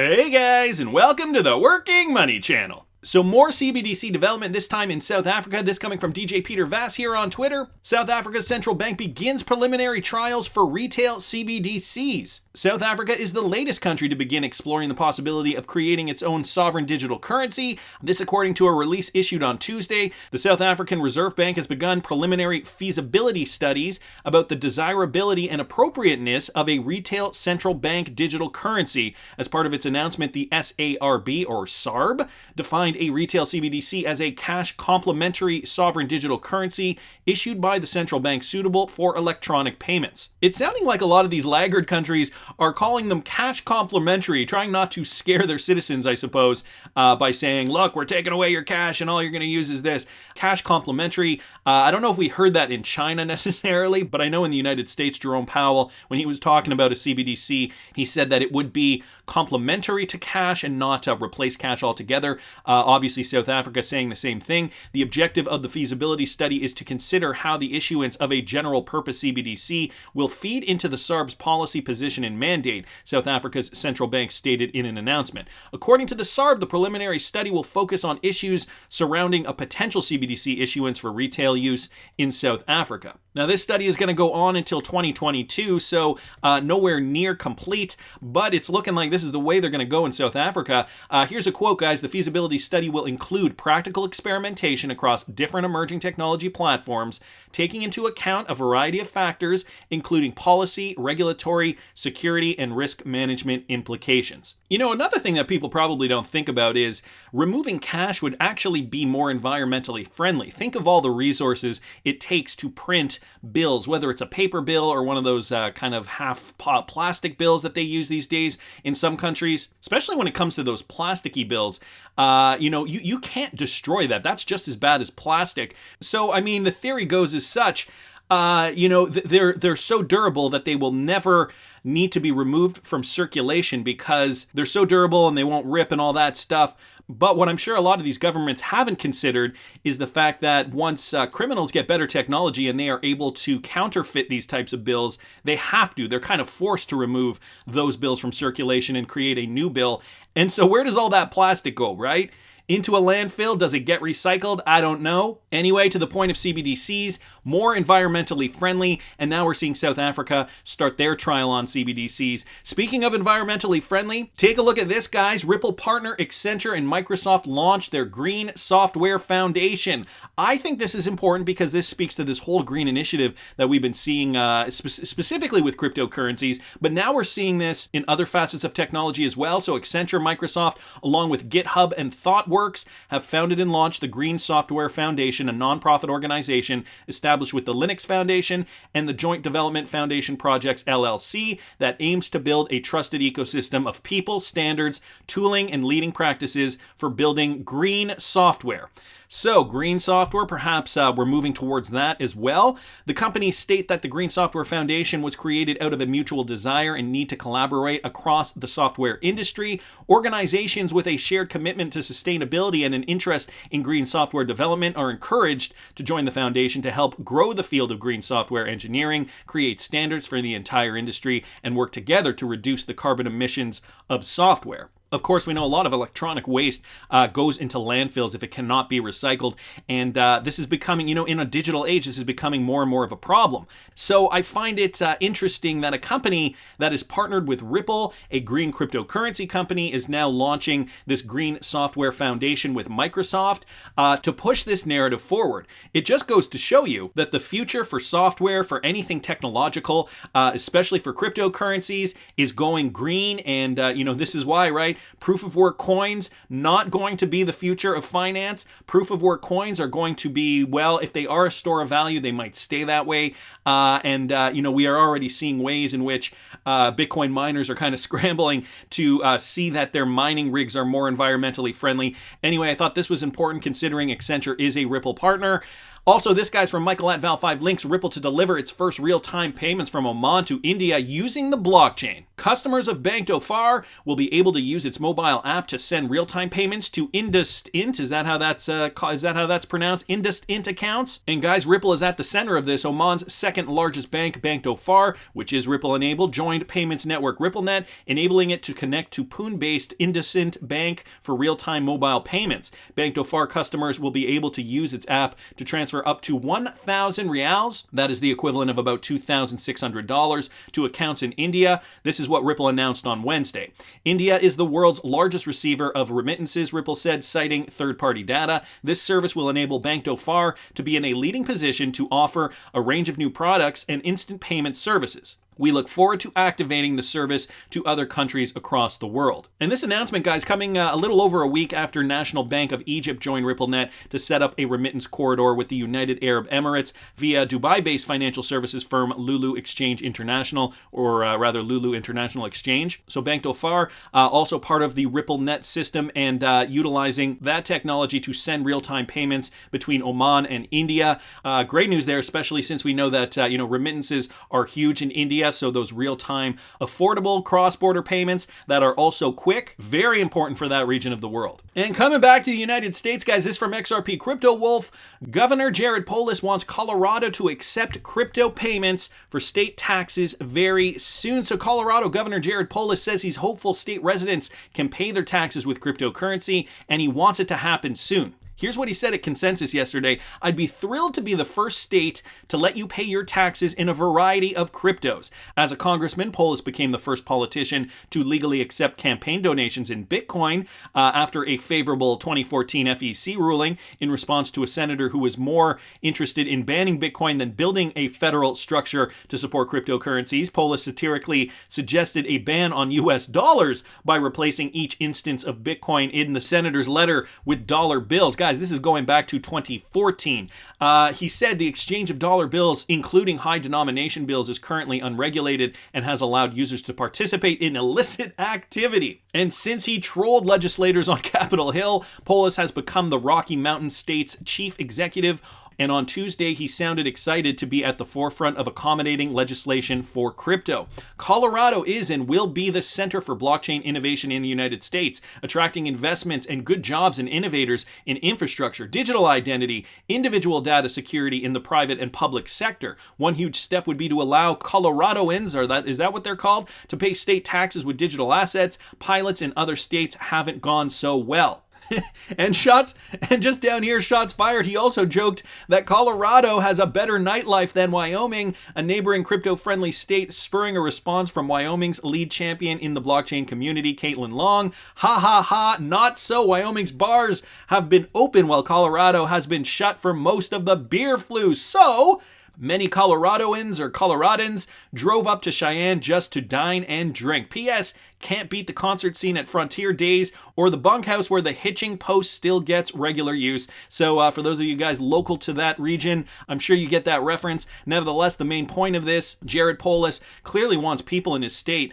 Hey guys, and welcome to the Working Money Channel. So more CBDC development, this time in South Africa. This coming from DJ Peter Vass here on Twitter. South Africa's central bank begins preliminary trials for retail CBDCs. South Africa is the latest country to begin exploring the possibility of creating its own sovereign digital currency. This according to a release issued on Tuesday. The South African Reserve Bank has begun preliminary feasibility studies about the desirability and appropriateness of a retail central bank digital currency. As part of its announcement, the SARB, or SARB, defined a retail CBDC as a cash complementary sovereign digital currency issued by the central bank suitable for electronic payments. It's sounding like a lot of these laggard countries are calling them cash complementary, trying not to scare their citizens, I suppose, by saying, look, we're taking away your cash and all you're going to use is this. Cash complementary. I don't know if we heard that in China necessarily, but I know in the United States, Jerome Powell, when he was talking about a CBDC, he said that it would be complementary to cash and not replace cash altogether. Obviously, South Africa saying the same thing. The objective of the feasibility study is to consider how the issuance of a general purpose CBDC will feed into the SARB's policy position and mandate, South Africa's central bank stated in an announcement. According to the SARB, the preliminary study will focus on issues surrounding a potential CBDC issuance for retail use in South Africa. Now, this study is going to go on until 2022, so nowhere near complete, but it's looking like this is the way they're going to go in South Africa. Here's a quote, guys. The feasibility study will include practical experimentation across different emerging technology platforms, taking into account a variety of factors, including policy, regulatory, security, and risk management implications. You know, another thing that people probably don't think about is removing cash would actually be more environmentally friendly. Think of all the resources it takes to print bills, whether it's a paper bill or one of those kind of half plastic bills that they use these days in some countries, especially when it comes to those plasticky bills. You can't destroy that. That's just as bad as plastic. So, I mean, the theory goes as such, they're so durable that they will never need to be removed from circulation because they're so durable and they won't rip and all that stuff. But what I'm sure a lot of these governments haven't considered is the fact that once criminals get better technology and they are able to counterfeit these types of bills, they're kind of forced to remove those bills from circulation and create a new bill. And so where does all that plastic go, right? Into a landfill? Does it get recycled? I don't know. Anyway, to the point of CBDCs, more environmentally friendly, and now we're seeing South Africa start their trial on CBDCs. Speaking of environmentally friendly, take a look at this, guys. Ripple partner Accenture and Microsoft launched their Green Software Foundation. I think this is important because this speaks to this whole green initiative that we've been seeing specifically with cryptocurrencies, but now we're seeing this in other facets of technology as well. So Accenture, Microsoft, along with GitHub and ThoughtWorks, have founded and launched the Green Software Foundation, a nonprofit organization established with the Linux Foundation and the Joint Development Foundation Projects LLC that aims to build a trusted ecosystem of people, standards, tooling, and leading practices for building green software. So, green software, perhaps we're moving towards that as well. The companies state that the Green Software Foundation was created out of a mutual desire and need to collaborate across the software industry. Organizations with a shared commitment to sustainability and an interest in green software development are encouraged to join the foundation to help grow the field of green software engineering, create standards for the entire industry, and work together to reduce the carbon emissions of software. Of course, we know a lot of electronic waste goes into landfills if it cannot be recycled. And this is becoming, in a digital age, this is becoming more and more of a problem. So I find it interesting that a company that is partnered with Ripple, a green cryptocurrency company, is now launching this Green Software Foundation with Microsoft to push this narrative forward. It just goes to show you that the future for software, for anything technological, especially for cryptocurrencies, is going green. And, this is why, right? Proof of work coins, not going to be the future of finance. Proof of work coins are going to be, well, if they are a store of value, they might stay that way. We are already seeing ways in which Bitcoin miners are kind of scrambling to see that their mining rigs are more environmentally friendly. Anyway, I thought this was important considering Accenture is a Ripple partner. Also, this guy's from Michael at Val5 links Ripple to deliver its first real-time payments from Oman to India using the blockchain. Customers of Bank Dhofar will be able to use its mobile app to send real-time payments to IndusInt. Is that how that's pronounced? IndusInt accounts. And guys, Ripple is at the center of this. Oman's second largest bank, Bank Dhofar, which is Ripple-enabled, joined payments network RippleNet, enabling it to connect to Pune-based IndusInt Bank for real-time mobile payments. Bank Dhofar customers will be able to use its app to transfer up to 1,000 reals, that is the equivalent of about $2,600, to accounts in India. This is what Ripple announced on Wednesday. India is the world's largest receiver of remittances, Ripple said, citing third-party data. This service will enable Bank Dhofar to be in a leading position to offer a range of new products and instant payment services. We look forward to activating the service to other countries across the world. And this announcement, guys, coming a little over a week after National Bank of Egypt joined RippleNet to set up a remittance corridor with the United Arab Emirates via Dubai-based financial services firm Lulu Exchange International, or rather Lulu International Exchange. So Bank Dhofar, also part of the RippleNet system and utilizing that technology to send real-time payments between Oman and India. Great news there, especially since we know that remittances are huge in India. So those real-time, affordable cross-border payments that are also quick, very important for that region of the world. And coming back to the United States, guys, this from XRP Crypto Wolf. Governor Jared Polis wants Colorado to accept crypto payments for state taxes very soon. So Colorado Governor Jared Polis says he's hopeful state residents can pay their taxes with cryptocurrency, and he wants it to happen soon. Here's what he said at Consensus yesterday. I'd be thrilled to be the first state to let you pay your taxes in a variety of cryptos. As a congressman, Polis became the first politician to legally accept campaign donations in Bitcoin after a favorable 2014 FEC ruling in response to a senator who was more interested in banning Bitcoin than building a federal structure to support cryptocurrencies. Polis satirically suggested a ban on US dollars by replacing each instance of Bitcoin in the senator's letter with dollar bills. Guys, this is going back to 2014. He said the exchange of dollar bills, including high denomination bills, is currently unregulated and has allowed users to participate in illicit activity. And since he trolled legislators on Capitol Hill, Polis has become the Rocky Mountain State's chief executive. And on Tuesday, he sounded excited to be at the forefront of accommodating legislation for crypto. Colorado is and will be the center for blockchain innovation in the United States, attracting investments and good jobs and innovators in infrastructure, digital identity, individual data security in the private and public sector. One huge step would be to allow Coloradoans, is that what they're called, to pay state taxes with digital assets. Pilots in other states haven't gone so well. And just down here, shots fired. He also joked that Colorado has a better nightlife than Wyoming, a neighboring crypto-friendly state, spurring a response from Wyoming's lead champion in the blockchain community, Caitlin Long. Ha ha ha, not so. Wyoming's bars have been open while Colorado has been shut for most of the beer flu. So many Coloradans drove up to Cheyenne just to dine and drink. P.S. Can't beat the concert scene at Frontier Days or the bunkhouse where the hitching post still gets regular use. So for those of you guys local to that region, I'm sure you get that reference. Nevertheless, the main point of this, Jared Polis clearly wants people in his state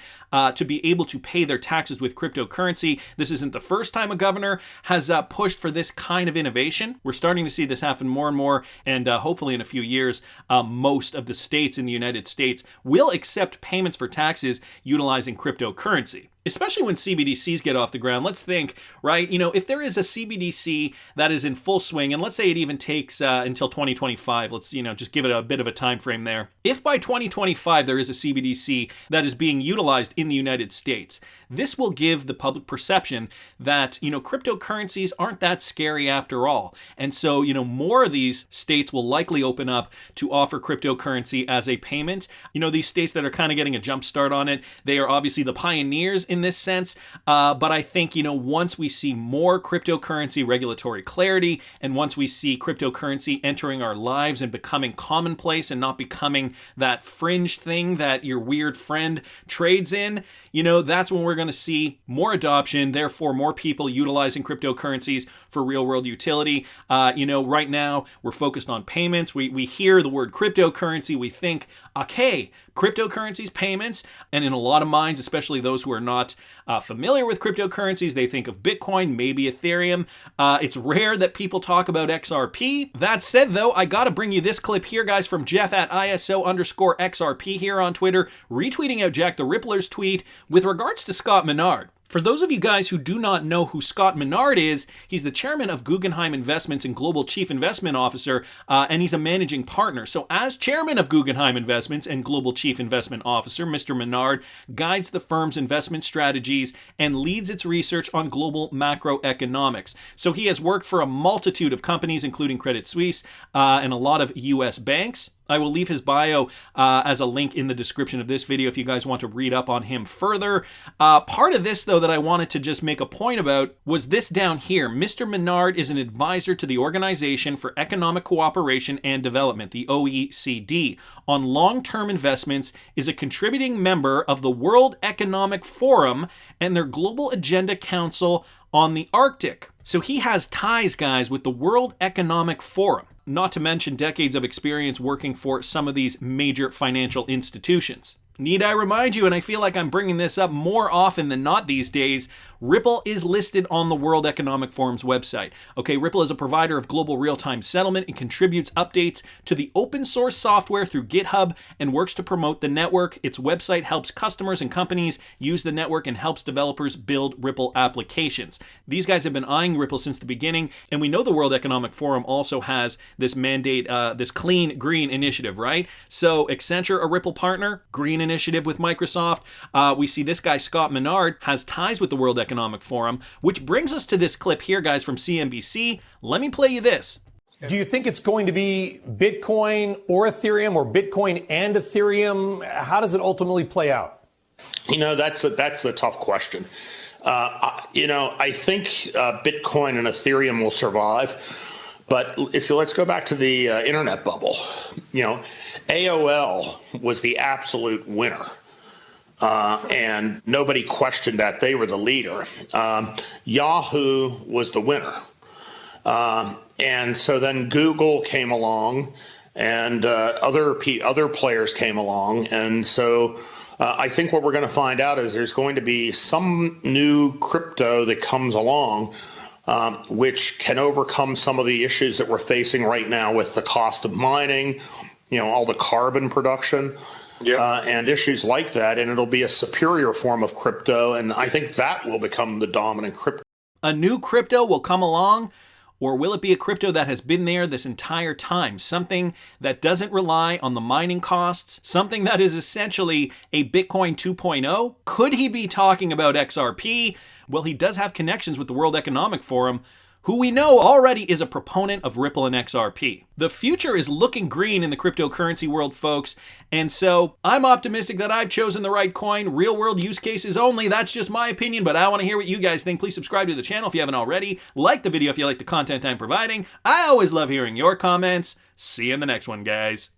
to be able to pay their taxes with cryptocurrency. This isn't the first time a governor has pushed for this kind of innovation. We're starting to see this happen more and more, and hopefully in a few years, most of the states in the United States will accept payments for taxes utilizing cryptocurrency. Especially when CBDCs get off the ground. Let's think, right? If there is a CBDC that is in full swing, and let's say it even takes until 2025, let's, just give it a bit of a time frame there. If by 2025 there is a CBDC that is being utilized in the United States, this will give the public perception that, cryptocurrencies aren't that scary after all. And so, more of these states will likely open up to offer cryptocurrency as a payment. These states that are kind of getting a jump start on it, they are obviously the pioneers in this sense. But I think, once we see more cryptocurrency regulatory clarity, and once we see cryptocurrency entering our lives and becoming commonplace and not becoming that fringe thing that your weird friend trades in, that's when we're going to see more adoption, therefore more people utilizing cryptocurrencies for real world utility. Right now we're focused on payments. We hear the word cryptocurrency, we think, okay, cryptocurrencies, payments, and in a lot of minds, especially those who are not not familiar with cryptocurrencies, they think of Bitcoin, maybe Ethereum. It's rare that people talk about XRP. That said, though, I gotta bring you this clip here, guys, from Jeff at ISO_XRP here on Twitter, retweeting out Jack the Rippler's tweet with regards to Scott Menard. For those of you guys who do not know who Scott Menard is, he's the chairman of Guggenheim Investments and Global Chief Investment Officer, and he's a managing partner. So as chairman of Guggenheim Investments and Global Chief Investment Officer, Mr. Menard guides the firm's investment strategies and leads its research on global macroeconomics. So he has worked for a multitude of companies, including Credit Suisse and a lot of U.S. banks. I will leave his bio as a link in the description of this video if you guys want to read up on him further. Part of this, though, that I wanted to just make a point about was this down here. Mr. Menard is an advisor to the Organization for Economic Cooperation and Development, the OECD, on long-term investments, is a contributing member of the World Economic Forum and their Global Agenda Council on the Arctic. So he has ties, guys, with the World Economic Forum, not to mention decades of experience working for some of these major financial institutions. Need I remind you, and I feel like I'm bringing this up more often than not these days, Ripple is listed on the World Economic Forum's website. Okay, Ripple is a provider of global real-time settlement and contributes updates to the open source software through GitHub and works to promote the network. Its website helps customers and companies use the network and helps developers build Ripple applications. These guys have been eyeing Ripple since the beginning, and we know the World Economic Forum also has this mandate, this clean green initiative, right? So Accenture, a Ripple partner, green initiative with Microsoft. We see this guy, Scott Menard, has ties with the World Economic Forum, which brings us to this clip here, guys, from CNBC. Let me play you this. Do you think it's going to be Bitcoin or Ethereum, or Bitcoin and Ethereum? How does it ultimately play out? You know, that's a tough question. I think Bitcoin and Ethereum will survive. But let's go back to the internet bubble. AOL was the absolute winner. And nobody questioned that. They were the leader. Yahoo was the winner. And so then Google came along, and other players came along. And so I think what we're going to find out is there's going to be some new crypto that comes along, which can overcome some of the issues that we're facing right now with the cost of mining, all the carbon production. And issues like that, and it'll be a superior form of crypto, and I think that will become the dominant crypto. A new crypto will come along, or will it be a crypto that has been there this entire time? Something that doesn't rely on the mining costs, something that is essentially a Bitcoin 2.0? Could he be talking about XRP? Well, he does have connections with the World Economic Forum, who we know already is a proponent of Ripple and XRP. The future is looking green in the cryptocurrency world, folks, and so I'm optimistic that I've chosen the right coin. Real world use cases only. That's just my opinion, but I want to hear what you guys think. Please subscribe to the channel if you haven't already. Like the video if you like the content I'm providing. I always love hearing your comments. See you in the next one, guys.